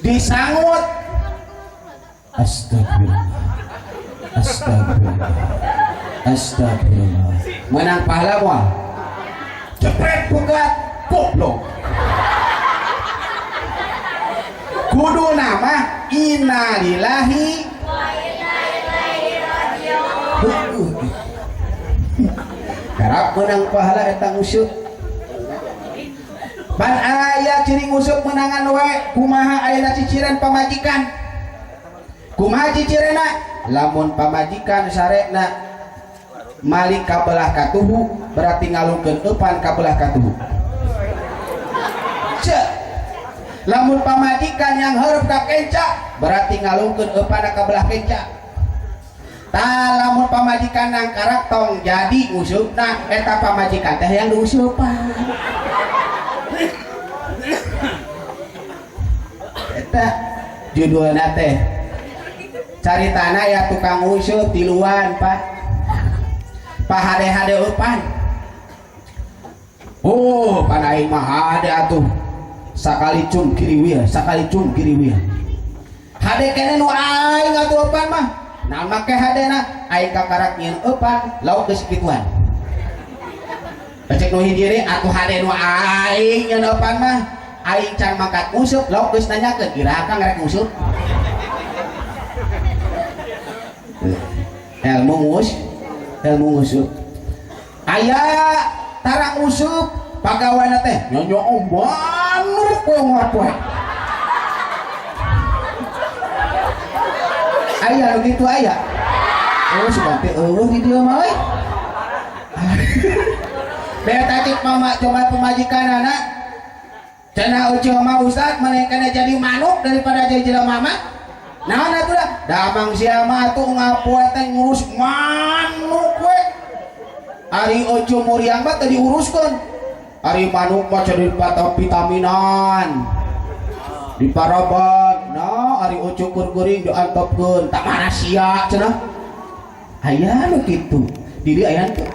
disangut. Astagfirullah, astagfirullah, astagfirullah. Menang pahala moal. Cepret bukat goblok. Kudu nama innalillahi wa inna ilaihi raji'un. Karap menang pahala eta ngusuk. Ban aya ciri ngusuk menangan we kumaha ayeuna ciciren pamajikan. Kumaha cicirena? Lamun pamajikan sarekna malik kabelah katuhu berarti ngalungkeun eupan kabelah katuhu. Cek. Lamun pamajikan yang heureub ka kenca berarti ngalungkeun eupan kabelah kenca. Tah lamun pamajikan nang karaktong jadi usupna eta pamajikan teh yang diusupan. Eta judulna teh caritana ya tukang usup tiluan pak hade-hade eupan. Oh panaing mah hade atuh sakali cum kiri wieu sakali cum kiri wieu hade kene nu aing atuh eupan mah nah make hadena aing kakarak nyieun eupan lauk geus kituan cek nu hiji atuh hade nu aing nyieun eupan mah aing can mangkat usup lauk geus nanyakeun ira akang rek usup ilmu ngusup aya tarang usup pagawana teh nyonyo manuk koe ngapoe aya begitu aya oh sebanti di dia mah we beta tadi mama coba pemajikan anak cenah ucil mah ustad manehna jadi manuk daripada jadi jelema mah. Nah atuh dah damang sia mah atuh ngapoe teh ngurus manuk we. Ari ojo muriang mah teh diuruskeun. Ari manuk mah jadi patah vitaminan. Diparaban. Nah ari ojo keur geuring diantepkeun. Tak mana sia cenah. Aya nu kitu. Di dieu aya teu.